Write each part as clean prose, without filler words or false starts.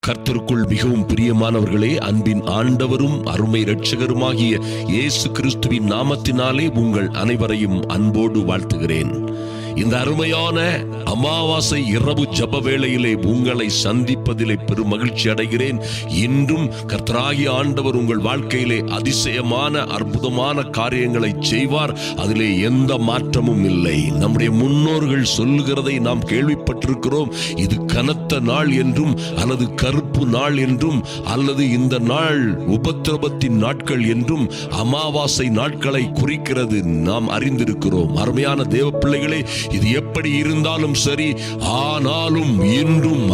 கர்த்தருக்குள் மிகவும் பிரியமானவர்களே, அன்பின் ஆண்டவரும் அருமை இரட்சகருமாகிய இயேசு கிறிஸ்துவின் நாமத்தினாலே உங்கள் அனைவரையும் அன்போடு வாழ்த்துகிறேன். இந்த அருமையான அமாவாசை இரவு ஜப வேளையிலே உங்களை சந்திப்பதிலே பெரும் மகிழ்ச்சி அடைகிறேன். இன்றும் கர்த்தராகிய ஆண்டவர் உங்கள் வாழ்க்கையிலே அதிசயமான அற்புதமான காரியங்களை செய்வார். அதிலே எந்த மாற்றமும் இல்லை. நம்முடைய முன்னோர்கள் சொல்லுகிறதை நாம் கேள்விப்பட்டிருக்கிறோம். இது கனத்த நாள் என்றும் அல்லது கருப்பு நாள் என்றும் அல்லது இந்த நாள் உபத்திரவத்தின் நாட்கள் என்றும் அமாவாசை நாட்களை குறிக்கிறது நாம் அறிந்திருக்கிறோம். அருமையான தேவ பிள்ளைகளே, இது எப்படி இருந்தாலும் சரி, ஆனாலும் இன்றும்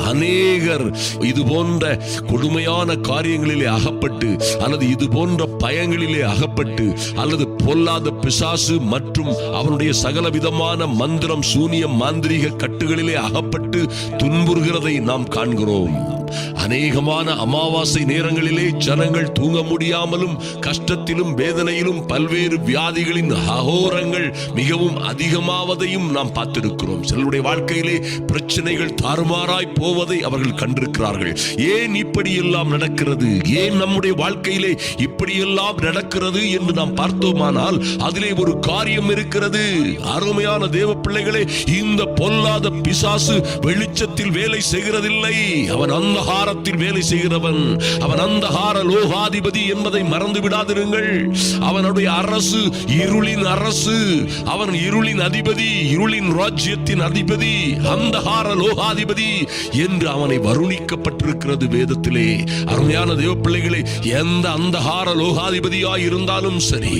அநேகர் இது போன்ற கொடுமையான காரியங்களிலே அகப்பட்டு அல்லது இது போன்ற பயங்களிலே அகப்பட்டு அல்லது பொல்லாத பிசாசு மற்றும் அவனுடைய சகல விதமான மந்திரம் சூனியம் மாந்திரீக கட்டுகளிலே அகப்பட்டு துன்புறுகிறதை நாம் காண்கிறோம். அநேகமான அமாவாசை நேரங்களிலே ஜனங்கள் தூங்க முடியாமலும் கஷ்டத்திலும் வேதனையிலும் பல்வேறு வியாதிகளின் அகோரங்கள் மிகவும் அதிகமாவதையும் நாம் பார்த்திருக்கிறோம். சிலருடைய வாழ்க்கையிலே பிரச்சனைகள் தாறுமாறாய் போவதை அவர்கள் கண்டிருக்கிறார்கள். ஏன் இப்படி எல்லாம் நடக்கிறது, ஏன் நம்முடைய வாழ்க்கையிலே இப்படி எல்லாம் நடக்கிறது என்று நாம் பார்த்தோமானால் அதிலே ஒரு காரியம் இருக்கிறது. அருமையான தேவ பிள்ளைகளே, இந்த பொல்லாத பிசாசு வெளிச்சத்தில் வேலை செய்கிறதில்லை. அவன் அந்தகாரத்தில் வேலை செய்கிறவன். அவன் அந்தகார லோகாதிபதி என்பதை மறந்து விடாதிருங்கள். அவனுடைய அரசு இருளின் அரசு. அவன் இருளின் அதிபதி, இருளின் ராஜ்யத்தின் அதிபதி, அந்தகார லோகாதிபதி என்று அவனை வருணிக்கப்பட்டிருக்கிறது வேதத்திலே. அருமையான தேவ பிள்ளைகளே, எந்த அந்தகார லோகாதிபதியாய் இருந்தாலும் சரி,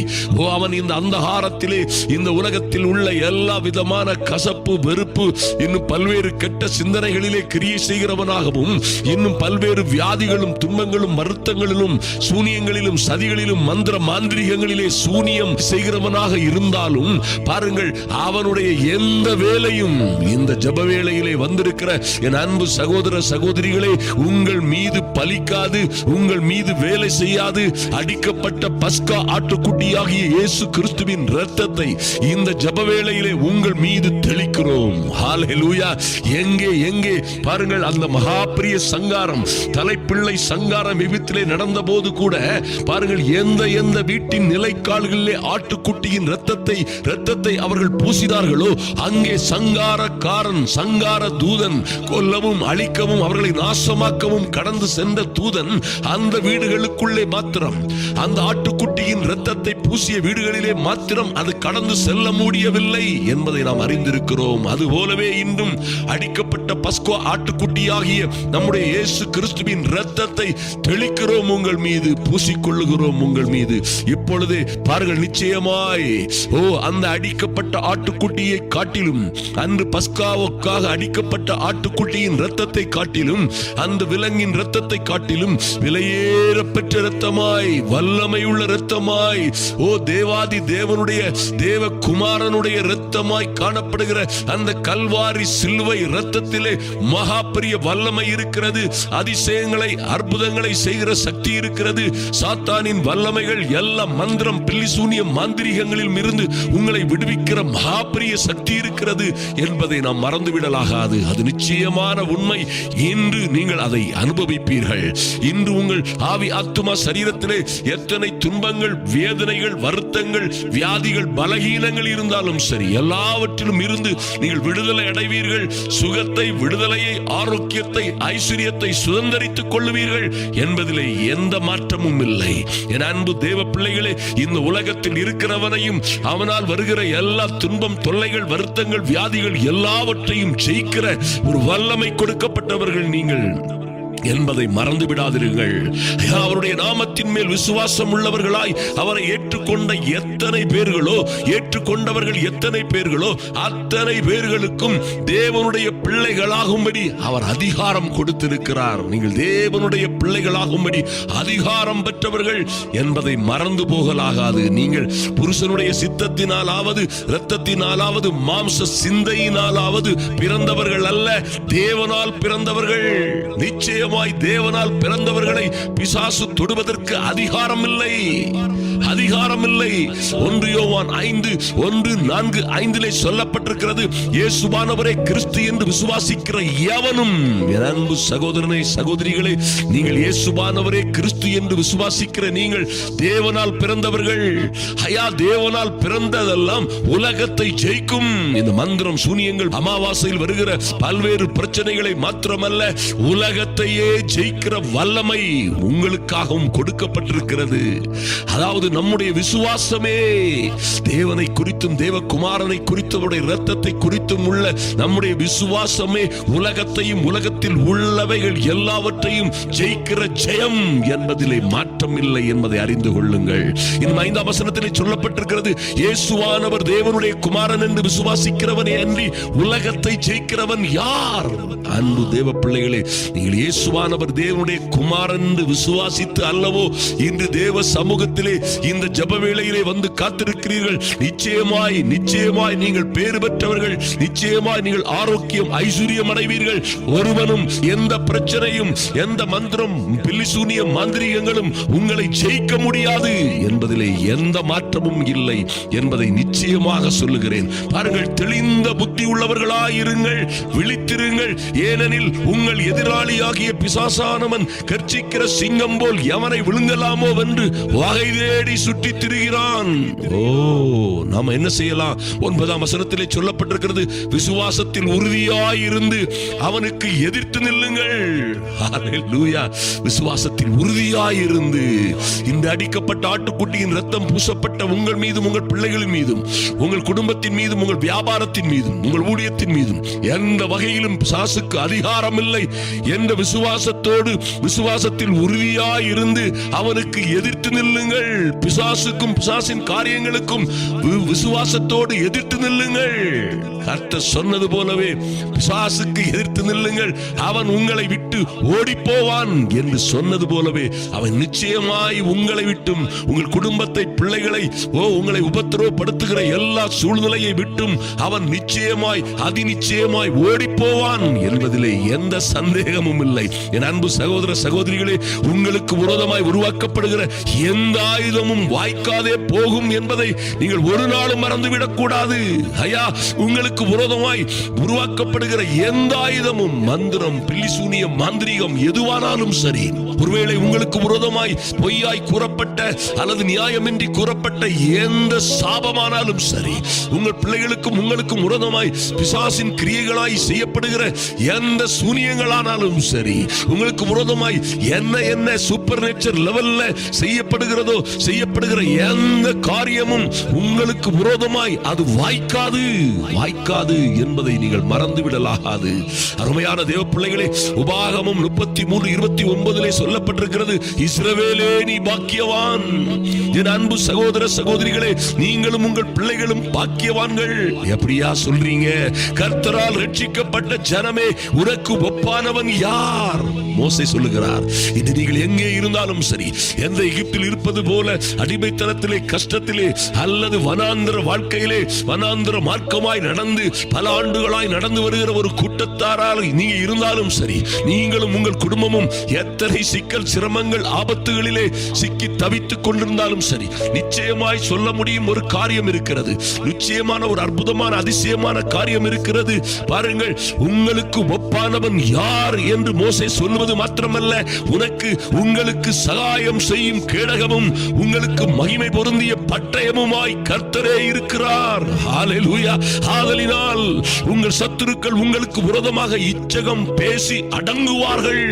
அவன் இந்த அந்தகாரத்திலே இந்த உலகத்தில் உள்ள எல்லா விதமான கசப்பு வெறுப்பு இன்னும் பல்வேறு கெட்ட சிந்தனைகளிலே கிரியை செய்கிறவனாகவும் இன்னும் பல்வேறு வியாதிகளும் துன்பங்களும் வருத்தங்களிலும் சூனியங்களிலும் சதிகளிலும் மந்திர மாந்திரிகங்களிலே சூனியம் செய்கிறவனாக இருந்தாலும் பாருங்கள், அவனுடைய எந்த வேலையும் இந்த ஜப வேளையிலே வந்திருக்கிற என் அன்பு சகோதர சகோதரிகளே, உங்கள் மீது பலிக்காது, உங்கள் மீது வேலை செய்யாது. அடிக்கப்பட்ட பஸ்கா ஆட்டுக்குட்டியாகிய இயேசு கிறிஸ்துவின் இரத்தத்தை இந்த ஜப வேளையிலே உங்கள் மீது தெளிக்கிறோம். ஹல்லேலூயா. எங்கே பாருங்கள், அந்த மகாபிரிய சங்காரம், தலைப்பிள்ளை சங்காரம் விபத்திலே நடந்த போது கூட பாருங்கள், எந்த வீட்டின் நிலைக்கால்களிலே ஆட்டுக்குட்டியின் இரத்தத்தை அவர்கள் பூசினார்களோ அங்கே சங்காரக்காரன், சங்கார தூதன், கொல்லவும் அழிக்கவும் அவர்களை நாசமாக்கவும் கடந்து சென்ற தூதன் அந்த வீடுகளுக்குள்ளே மாத்திரம், அந்த ஆட்டுக்குட்டியின் இரத்தத்தை பூசிய வீடுகளிலே மாத்திரம் அது கடந்து செல்ல முடியவில்லை என்பதை நாம் அறிந்திருக்கிறோம். அதுபோலவே இன்றும் அடிக்கப்பட்ட பஸ்கா ஆட்டுக்குட்டியாகிய நம்முடைய இயேசு கிறிஸ்துவின் இரத்தத்தை தெளிக்கிறோம் உங்கள் மீது, பூசிக்கொள்ளுகிறோம் உங்கள் மீது. இப்பொழுது பாருங்கள், நிச்சயமாய் அந்த அடிக்கப்பட்ட ஆட்டுக்குட்டியை காட்டிலும், அன்று பஸ்காவுக்காக அடிக்கப்பட்ட ஆட்டுக்குட்டியின் இரத்தத்தை காட்டிலும், அந்த விலங்கின் இரத்தத்தை காட்டிலும் விலையேற பெற்ற இரத்தமாய், வல்லமையுள்ள இரத்தமாய், தேவாதி தேவனுடைய தேவகுமாரனுடைய இரத்தமாய் காணப்படுகிற அந்த கல்வாரி சிலுவை இரத்தத்திலே மகா பெரிய வல்லமை இருக்கிறது. அதிசயங்களை அற்புதங்களை செய்கிற சக்தி இருக்கிறது. சாத்தானின் வல்லமைகள் எல்லா மந்திரம் பில்லிசூனியம் மாந்திரிகங்களில் இருந்து உங்களை விடுவிக்கிற மகாபெரிய சக்தி இருக்கிறது என்பதை நாம் மறந்துவிடலாகாது. அது நிச்சயமான உண்மை. இன்று நீங்கள் அதை அனுபவிப்பீர்கள். இன்று உங்கள் ஆவி ஆத்துமா சரீரத்திலே எத்தனை துன்பங்கள் வேதனைகள் வருத்தங்கள் வியாதிகள் பலகீனங்கள் இருந்தாலும் சரி, எல்லாவற்றிலும் இருந்து நீங்கள் விடுதலை அடைவீர்கள். சுகத்தை, விடுதலையை, ஆரோக்கியத்தை, ஐஸ்வர்யத்தை சுதந்தரித்துக் கொள்ளுவீர்கள் என்பதிலே எந்த மாற்றமும் இல்லை. என் அன்பு தேவ பிள்ளைகளே, இந்த உலகத்தில் இருக்கிறவனையும் அவனால் வருகிற எல்லா துன்பம் தொல்லைகள் வருத்தங்கள் வியாதிகள் எல்லாவற்றையும் ஜெயிக்கிற ஒரு வல்லமை கொடுக்கப்பட்டவர்கள் நீங்கள் என்பதை மறந்து விடாதிருங்கள். அவருடைய நாமத்தின் மேல் விசுவாசம் உள்ளவர்களாய் அவரை ஏற்றுக்கொண்ட எத்தனை பேர்களோ, ஏற்றுக்கொண்டவர்கள் எத்தனை பேர்களோ அத்தனை பேர்களுக்கும் தேவனுடைய பிள்ளைகளாகும்படி அவர் அதிகாரம் கொடுத்திருக்கிறார். நீங்கள் தேவனுடைய பிள்ளைகளாகும்படி அதிகாரம் பெற்றவர்கள் என்பதை மறந்து போகலாகாது. நீங்கள் புருஷனுடைய சித்தத்தினாலாவது இரத்தத்தினாலாவது மாம்ச சிந்தையினாலாவது பிறந்தவர்கள் அல்ல, தேவனால் பிறந்தவர்கள். நிச்சயம் தேவனால் பிறந்தவர்களை பிசாசு தொடுவதற்கு அதிகாரம் இல்லை. அதிகாரம் இல்லை. 1 யோவான் 5:1-4-5 சொல்லப்பட்டிருக்கிறது, இயேசுவானவரே கிறிஸ்து என்று விசுவாசிக்கிற எவனும். என் அன்பு சகோதரனே, சகோதரிகளே, நீங்கள் இயேசுவானவரே கிறிஸ்து என்று விசுவாசிக்கிற நீங்கள் தேவனால் பிறந்தவர்கள். தேவனால் பிறந்ததெல்லாம் உலகத்தை ஜெயிக்கும். இந்த மந்திரம், சூனியங்கள், அமாவாசையில் வருகிற பல்வேறு பிரச்சனைகளை மாத்திரமல்ல, உலகத்தையே ஜெயிக்கிற வல்லமை உங்களுக்காகவும் கொடுக்கப்பட்டிருக்கிறது. அதாவது நம்முடைய விசுவாசமே தேவனை குறித்தும் தேவகுமாரனை குறித்தும் இரத்தத்தை குறித்தும் உள்ள நம்முடைய விசுவாசமே உலகத்தையும் உலகத்தில் உள்ளவைகள் எல்லாவற்றையும் ஜெயிக்கிற ஜெயம் என்பதிலே மாற்றம் இல்லை என்பதை அறிந்து கொள்ளுங்கள். இன்னும் 5ஆம் வசனத்திலே சொல்லப்பட்டிருக்கிறது, இயேசுவானவர் தேவனுடைய குமாரன் என்று விசுவாசிக்கிறவனே அன்றி உலகத்தை ஜெயிக்கிறவன் யார்? அன்பு தேவ பிள்ளைகளே, நீங்கள் இயேசுவானவர் தேவனுடைய குமாரன் என்று விசுவாசித்து அல்லவோ இன்று தேவ சமூகத்திலே இந்த ஜெப வேளையிலே வந்து காத்திருக்கிறீர்கள். நிச்சயமாய் நிச்சயமாய் நீங்கள் பேறு பெற்றவர்கள். நிச்சயமாய் நீங்கள் ஆரோக்கியம், ஐஸ்வர்யம் அடைவீர்கள். ஒருவனும் எந்த பிரச்சனையும், எந்த மந்திரம், பில்லிசூனியம், மாந்திரீகங்களும் உங்களை ஜெயிக்க முடியாது என்பதிலே எந்த மாற்றமும் இல்லை என்பதை நிச்சயமாக சொல்லுகிறேன். பாருங்கள், தெளிந்த புத்தி உள்ளவர்களாயிருங்கள், விழித்திருங்கள். ஏனெனில் உங்கள் எதிராளியாகிய பிசாசானவன் கர்ச்சிக்கிற சிங்கம் போல் எவனை விழுங்கலாமோ என்று வகை தேடி சுற்றி திரிகிறான். நாம என்ன செய்யலாம்? 9ஆம் வசனத்திலே சொல்லப்பட்டிருக்கிறது, விசுவாசத்தில் உறுதியாயிருந்து அவனுக்கு எதிர்த்து நில்லுங்கள். ஹல்லேலூயா! விசுவாசத்தில் உறுதியாயிருந்து இந்த அடிக்கப்பட்ட ஆட்டுக்குட்டியின் ரத்தம் பூசப்பட்ட உங்கள் மீதும், உங்கள் பிள்ளைகளின் மீதும், உங்கள் குடும்பத்தின் மீதும், உங்கள் வியாபாரத்தின் மீதும், உங்கள் ஊழியத்தின் மீதும் எந்த வகையிலும் பிசாசுக்கு அதிகாரம் இல்லை என்ற விசுவாசத்தோடு, விசுவாசத்தில் உறுதியாயிருந்து அவனுக்கு எதிர்த்து நில்லுங்கள். பிசாசுக்கும் பிசாசின் காரியங்களுக்கும் விசுவாசத்தோடு எதிர்த்து நில்லுங்கள். கர்த்தர் சொன்னது போலவே பிசாசுக்கு எதிர்த்து நில்லுங்கள், அவன் உங்களை விட்டு ஓடி போவான் என்று சொன்னது போலவே அவன் நிச்சயமாய் உங்களை விட்டும், உங்கள் குடும்பத்தை, பிள்ளைகளை, உங்களை உபத்திரவப்படுத்துகிற எல்லா சூழ்நிலையை விட்டும் அவன் நிச்சயமாய், அதிநிச்சயமாய் ஓடி போவான் என்பதிலே எந்த சந்தேகமும் இல்லை. என் அன்பு சகோதர சகோதரிகளே, உங்களுக்கு விரோதமாய் உருவாக்கப்படுகிற எந்த ஆயுதமும் வாய்க்காதே போகும் என்பதை நீங்கள் ஒரு நாளும் மறந்துவிடக் கூடாது. உங்களுக்கு விரோதமாய் உருவாக்கப்படுகிற எந்த ஆயுதமும், மந்திரம், பில்லிசூனியம், மாந்திரீகம் எதுவானாலும் சரி, ஒருவேளை உங்களுக்கு விரோதமாய் பொய்யாய் கூறப்பட்ட அல்லது நியாயமின்றி கூறப்பட்ட எந்த சாபமானாலும் சரி, உங்கள் பிள்ளைகளுக்கும் உங்களுக்கும் விரோதமாய் பிசாசின் கிரியைகளாய் செய்யப்படுகிற எந்த சூனியங்களானாலும் சரி, உங்களுக்கு விரோதமாய் என்ன சூப்பர் நேச்சர் லெவல்ல செய்யப்படுகிறதோ, செய்யப்படுகிற எந்த காரியமும் உங்களுக்கு விரோதமாய் அது வாய்க்காது என்பதை நீங்கள் மறந்துவிடலாகாது. அருமையான தேவ பிள்ளைகளே, உபாகமம் 33:29 சொல்லப்பட்டிருக்கிறது, இஸ்ரவேலே நீ பாக்கியவான். என் அன்பு சகோதர சகோதரிகளே, நீங்களும் உங்கள் பிள்ளைகளும் பாக்கியவான்கள். எப்படியா சொல்றீங்க? கர்த்தரால் ரட்சிக்கப்பட்ட ஜனமே, உனக்கு ஒப்பானவன் யார்? மோசே சொல்லுகிறார், இன்று நீங்கள் எங்கே இருந்தாலும் சரி, எந்த எகிப்தில் இருப்பது போல அடிமைத்தனத்திலே, கஷ்டத்திலே அல்லது வனாந்திர வாழ்க்கையிலே வனாந்திர மார்க்கமாய் நடந்து பல ஆண்டுகளாய் நடந்து வருகிற ஒரு கூட்டத்தாரால் நீங்க இருந்தாலும் சரி, நீங்களும் உங்கள் குடும்பமும் எத்தனை சிக்கல், சிரமங்கள், ஆபத்துகளிலே சிக்கி தவித்துக் கொண்டிருந்தாலும் சரி, நிச்சயமாய் சொல்ல முடியும் ஒரு காரியம் இருக்கிறது. நிச்சயமான ஒரு அற்புதமான, அதிசயமான காரியம் இருக்கிறது. பாருங்கள், உங்களுக்கு ஒப்பானவன் யார் என்று மோசே சொல்வது மாத்திரமல்ல, உங்களுக்கு சகாயம் செய்யும் கேடகமும் உங்களுக்கு மகிமை பொருந்திய பட்டயமுமாய் கர்த்தரே இருக்கிறார். ஹல்லேலூயா! ஆதலினால் உங்கள் சத்துருக்கள் உங்களுக்கு விரோதமாக இச்சகம் பேசி அடங்குவார்கள்.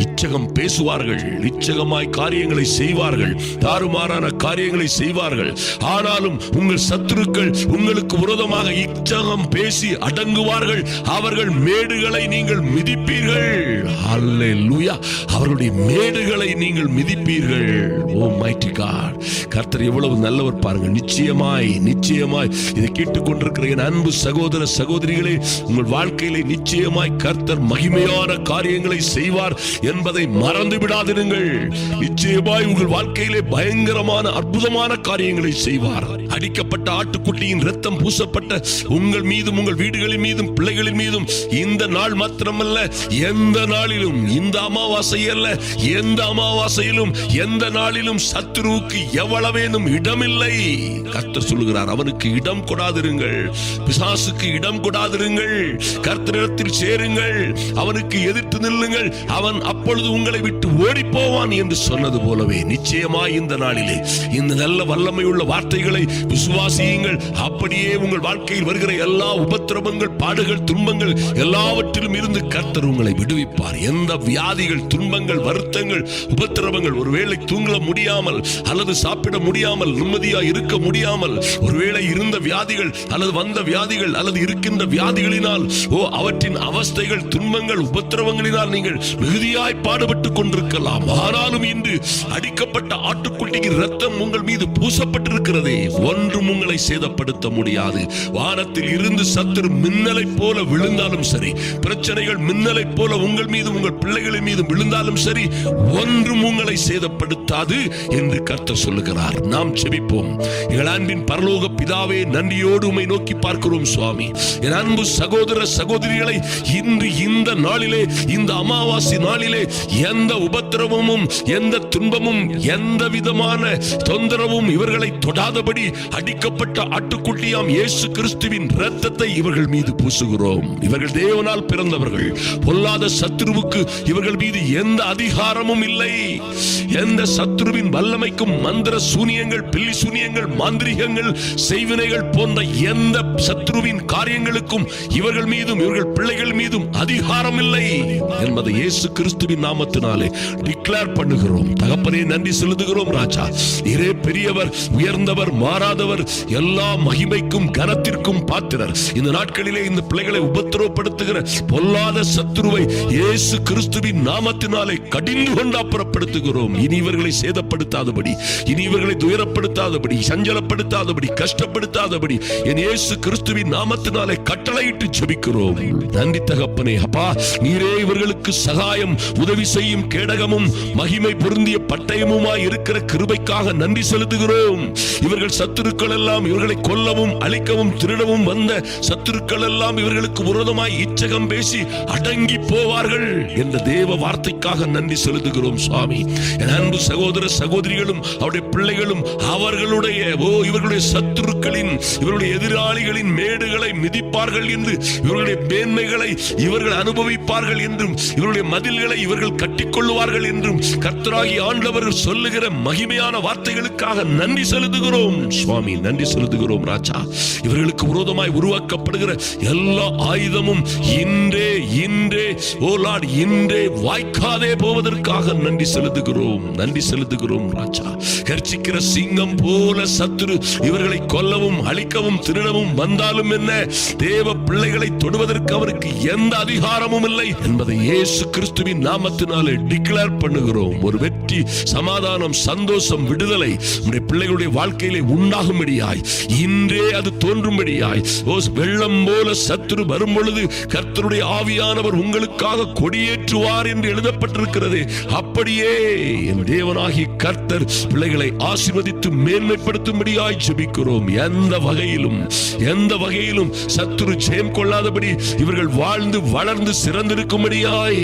இச்சகம் பேசுவார்கள், இச்சகமாய் காரியங்களை செய்வார்கள், தாறுமாறான காரியங்களை செய்வார்கள். ஆனாலும் உங்கள் சத்துருக்கள் உங்களுக்கு விரோதமாக இச்சகம் பேசி அடங்குவார்கள். அவர்கள் மேடுகளை நீங்கள் மிதிப்பீர்கள். ஹல்லேலூயா! அவர்களுடைய மேடுகளை நீங்கள் மிதிப்பீர்கள். ஓ மைட்டி காட்! கர்த்தர் எவ்வளவு நல்லவர் பாருங்கள். நிச்சயமாய் நிச்சயமாய் இதை கேட்டுக்கொண்டிருக்கிற என் அன்பு சகோதர சகோதரிகளே, உங்கள் வாழ்க்கையிலே நிச்சயமாய் கர்த்தர் மகிமையான காரியங்களை செய்வார் என்பதை மறந்து விடாதிருங்கள். நிச்சயமாய் உங்கள் வாழ்க்கையிலே பயங்கரமான, அற்புதமான காரியங்களை செய்வார். அடிக்கப்பட்ட ஆட்டுக்குட்டியின் ரத்தம் பூசப்பட்ட உங்கள் மீதும், உங்கள் வீடுகளின் மீதும், பிள்ளைகளின் மீதும் இந்த நாள் மாத்திரமல்ல, எந்த நாளிலும் இந்த அமாவாசை அல்ல, எந்த அமாவாசையிலும் எந்த நாளிலும் சத்துருவுக்கு எவ்வளவேனும் இடமில்லை. கர்த்தர் சொல்லுகிறார், அவனுக்கு இடம் கொடாதிருங்கள், பிசாசுக்கு இடம் கொடாதிருங்கள், கர்த்தரிடத்தில் சேருங்கள், அவனுக்கு எதிர்த்து நில்லுங்கள், அவன் அப்பொழுது உங்களை விட்டு ஓடி போவான் என்று சொன்னது போலவே நிச்சயமாய் இந்த நாளிலே இந்த நல்ல வல்லமை உள்ள வார்த்தைகளை விசுவாசியுங்கள். அப்படியே உங்கள் வாழ்க்கையில் வருகிற எல்லா உபத்திரவங்கள், பாடுகள், துன்பங்கள் எல்லாவற்றிலும் இருந்து கர்த்தர் உங்களை விடுவிப்பார். எந்த வியாதிகள், துன்பங்கள், வருத்தங்கள், உபத்திரவங்கள், ஒருவேளை தூங்க முடியாமல் அல்லது சாப்பிட முடியாமல் நிம்மதியா இருக்க முடியாமல், ஒருவேளை இருந்த வியாதிகள் அல்லது வந்த வியாதிகள் அல்லது இருக்கின்ற வியாதிகளினால் அவற்றின் அவஸ்தைகள், துன்பங்கள், உபத்திரவங்களினால் நீங்கள் மிகுதியாய் பாடுபட்டுக் கொண்டிருக்கலாம். ஆனாலும் இன்று அடிக்கப்பட்ட ஆட்டுக்குட்டியின் ரத்தம் உங்கள் மீது பூசப்பட்டிருக்கிறதே, ஒன்றும் உங்களை சேதப்படுத்த முடியாது. வானத்தில் இருந்து சத்துரு மின்னலை போல விழுந்தாலும் சரி, பிரச்சனைகள் மின்னலை போல உங்கள் மீது உங்கள் பிள்ளைகளின் மீது விழுந்தாலும் சரி, ஒன்றும் உங்களை சேதப்படுத்தாது என்று கர்த்தர் சொல்லுகிறார். நாம் ஜெபிப்போம். எங்கள் அன்பின் பரலோக பிதாவே, நன்றியோடு உம்மை நோக்கி பார்க்கிறோம் சுவாமி. என் அன்பு சகோதர சகோதரிகளை, இன்று இந்த நாளிலே, இந்த அமாவாசை நாளிலே எந்த உபத்திரவமும், எந்த துன்பமும், எந்த விதமான தொந்தரவும் இவர்களை தொடாதபடி அடிக்கப்பட்ட ஆட்டுக்குட்டியாம் இயேசு கிறிஸ்துவின் இரத்தத்தை இவர்கள் மீது பூசுகிறோம். இவர்கள் தேவனால் பிறந்தவர்கள். பொல்லாத சத்துருவுக்கு இவர்கள் மீது எந்த அதிகாரமும் இல்லை. எந்த சத்துருவின் வல்லமைக்கும், மந்திர சூனியங்கள், பில்லி சூனியங்கள், மாந்திரிகங்கள், செய்வினைகள் போன்ற எந்த சத்துருவின் காரியங்களுக்கும் இவர்கள் மீதும் இவர்கள் பிள்ளைகள் மீதும் அதிகாரம் இல்லை என்பதை இயேசு கிறிஸ்துவின் நாமத்தினாலே டிக்ளேர் பண்ணுகிறோம். தகப்பனே, நன்றி செலுத்துகிறோம் ராஜா. நீரே பெரியவர், உயர்ந்தவர், மாறாதவர், எல்லா மகிமைக்கும் கனத்திற்கும் பாத்திரர். இந்த நாட்களிலே இந்த பிள்ளைகளை உபத்திரவப்படுத்துகிற பொல்லாத சத்துருவை இயேசு கிறிஸ்துவின் நாமத்தினாலே கடிந்து கொண்டு அப்புறப்படுத்துகிறோம். இனி இவர்களை சேதப்படுத்தாதபடி, இனி இவர்களை துயரப்படுத்தாதபடி, சஞ்சலப்படுத்தாதபடி, கஷ்டப்படுத்தாதபடி என் இயேசு கிறிஸ்துவின் நாமத்தினாலே கட்டளையிட்டு ஜெபிக்கிறோம். நன்றி தகப்பனே. அப்பா, நீரே இவர்களுக்கு சகாயம், உதவி செய்யும் கேடகமும் மகிமை பொருந்திய பட்டயமுமாய் இருக்கிற கிருபைக்காக நன்றி செலுத்துகிறோம். இவர்கள் சத்துருக்கள் எல்லாம் இவர்களை கொல்லவும் அழிக்கவும் திருடவும் வந்த சத்துருக்கள் எல்லாம் இவர்களுக்கு விரோதமாய் இச்சகம் பேசி அடங்கி போவார்கள் என்ற தேவ வார்த்தைக்காக நன்றி செலுத்துகிறோம் சுவாமி. என் அன்பு சகோதர சகோதரிகளும் அவருடைய பிள்ளைகளும் அவர்களுடைய இவர்களுடைய சத்துருக்களின், இவருடைய எதிராளிகளின் மேடுகளை மிதிப்பார்கள் என்று, இவர்களுடைய மேன்மைகளை இவர்கள் அனுபவிப்பார்கள் என்றும், இவருடைய மதில்களை இவர்கள் கட்டிக்கொள்வார்கள் என்றும் கர்த்தராகி ஆண்டவர் சொல்லுகிற மகிமையான வார்த்தைகளுக்காக நன்றி செலுத்துகிறோம் சுவாமி. நன்றி செலுத்துகிறோம் ராஜா. இவர்களுக்கு விரோதமாய் உருவாக்கப்படுகிற எல்லா ஆயுதமும் இன்றே இன்றே ஓ லார்ட் இன்றே வாய்க்காதே போவதற்காக நன்றி செலுத்துகிறோம். நன்றி செலுத்துகிறோம் ராஜா. கர்ச்சிக்கிற சிங்கம் போல சத்துரு இவர்களை கொல்லவும் அழிக்கவும் திருடவும் வந்தாலும் என்ன, தேவ பிள்ளைகளை தொடுவதற்கு அவருக்கு எந்த அதிகாரமும் இல்லை என்பதை இயேசு கிறிஸ்துவின் நாமத்தினாலே டிக்ளேர் பண்ணுகிறோம். ஒரு வெற்றி, சமாதானம், சந்தோஷம், விடுதலை நம்முடைய பிள்ளைகளுடைய வாழ்க்கையிலே உண்டாகும்படியாய், இன்றே அது தோன்றும்படியாய், வெள்ளம் போல சத்துரு வரும் பொழுது கர்த்தருடைய ஆவியானவர் உங்களுக்காக கொடியேற்றுவார் என்று எழுதப்பட்டிருக்கிறது. அப்படியே என் தேவனாகி கர்த்தர் பிள்ளைகளை ஆசீர்வதித்து மேன்மைப்படுத்தும்படியாய் ஜெபிக்கிறோம். எந்த வகையிலும் சத்துரு ஜெயம் கொள்ளாதபடி இவர்கள் வாழ்ந்து வளர்ந்து சிறந்திருக்கும்படியாய்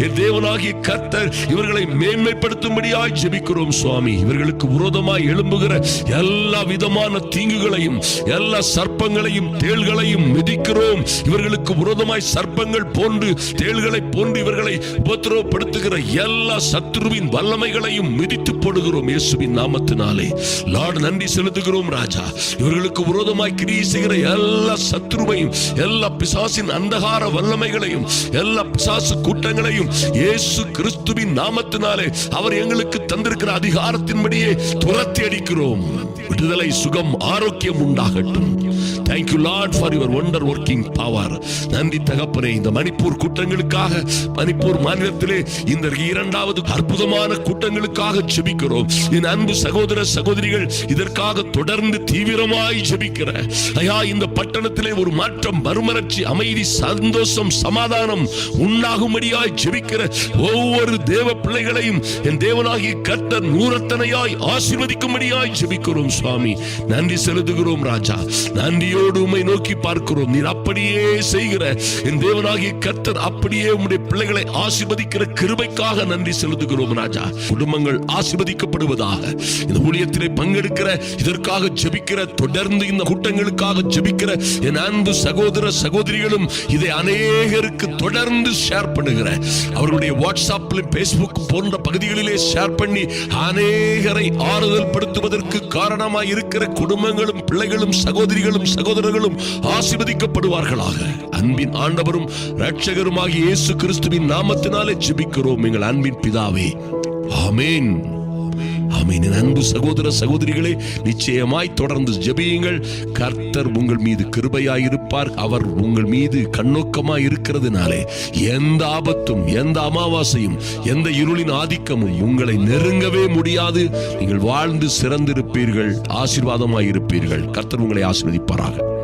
என் தேவனாகிய கர்த்தர் இவர்களை மேன்மைப்படுத்தும்படியாய் ஜெபிக்கிறோம் சுவாமி. இவர்களுக்கு விரோதமாய் எழும்புகிற எல்லா விதமான தீங்குகளையும், எல்லா சர்ப்பங்களையும், தேள்களையும் மிதிக்கிறோம். இவர்களுக்கு விரோதமாய் சர்ப்பங்கள் போன்று, தேள்களை போன்று இவர்களை உபத்திரவப்படுத்துகிற எல்லா சத்துருவின் வல்லமைகளையும் மிதித்து போடுகிறோம் இயேசுவின் நாமத்தினாலே. லார்ட், நன்றி செலுத்துகிறோம் ராஜா. இவர்களுக்கு விரோதமாய் கிரியை செய்கிற எல்லா சத்துருவையும், எல்லா பிசாசின் அந்தகார வல்லமைகளையும், எல்லா பிசாசு கூட்டங்களையும் இயேசு கிறிஸ்துவின் நாமத்தினாலே அவர் எங்களுக்கு தந்திருக்கிற அதிகாரத்தின்படியே துரத்தி அடிக்கிறோம். விடுதலை, சுகம், ஆரோக்கியம் உண்டாகட்டும். Thank you Lord for your wonder working power. நன்றி தகப்பனே. இந்த மணிப்பூர் கூட்டங்களுக்காக, மணிப்பூர் மாநிலத்திலே இந்த இரண்டாவது அற்புதமான கூட்டங்களுக்காக ஜெபிக்கிறோம். என் அன்பு சகோதர சகோதரிகள் இதற்காக தொடர்ந்து தீவிரமாய் ஜெபிக்கிற ஐயா, இந்த பட்டணத்திலே ஒரு மாற்றம், மறுமலர்ச்சி, அமைதி, சந்தோஷம், சமாதானம் உண்டாகும்படியாய் ஜெபிக்கிற ஒவ்வொரு தேவ பிள்ளைகளையும் என் தேவனாகிய கர்த்தர் நூறத்தனையாய் ஆசீர்வதிக்கும்படியாய் ஜெபிக்கிறோம் சுவாமி. நன்றி செலுத்துகிறோம் ராஜா. நன்றியோடு உம்மை நோக்கி பார்க்கிறோம். நீர் அப்படியே செய்கிற என் தேவனாகிய கர்த்தர் அப்படியே உம்முடைய பிள்ளைகளை ஆசீர்வதிக்கிற கிருபைக்காக நன்றி செலுத்துகிறோம் ராஜா. குடும்பங்கள் ஆசீர்வதிக்கப்படுவதாக. இந்த ஊழியத்திலே பங்கெடுக்கிற, இதற்காக ஜெபிக்கிற, தொடர்ந்து இந்த கூட்டங்களுக்காக ஜெபிக்கிற என் அன்பு சகோதர சகோதரிகளும் இதை அநேகருக்கு தொடர்ந்து ஷேர் பண்ணுகிற, அவர்களுடைய வாட்ஸ்அப்பில், பேஸ்புக் போன்ற பகுதிகளிலே ஷேர் பண்ணி அநேகரை ஆறுதல் படுத்துவதற்கு காரணமாய் இருக்கிற குடும்பங்களும் பிள்ளைகளும் சகோதரிகளும் சகோதரர்களும் ஆசீர்வதிக்கப்படுவார்களாக. அன்பின் ஆண்டவரும் இரட்சகருமாகிய இயேசு கிறிஸ்துவின் நாமத்தினாலே ஜெபிக்கிறோம் எங்கள் அன்பின் பிதாவே. ஆமென். ஆமென். என் அன்பு சகோதர சகோதரிகளே, நிச்சயமாய் தொடர்ந்து ஜெபியுங்கள். கர்த்தர் உங்கள் மீது கிருபையாயிருப்பார். அவர் உங்கள் மீது கண்ணோக்கமாய் இருக்கிறதுனாலே எந்த ஆபத்தும், எந்த அமாவாசையும், எந்த இருளின் ஆதிக்கமும் உங்களை நெருங்கவே முடியாது. நீங்கள் வாழ்ந்து சிறந்திருப்பீர்கள், ஆசீர்வாதமாய் இருப்பீர்கள். கர்த்தர் உங்களை ஆசீர்வதிப்பாராக.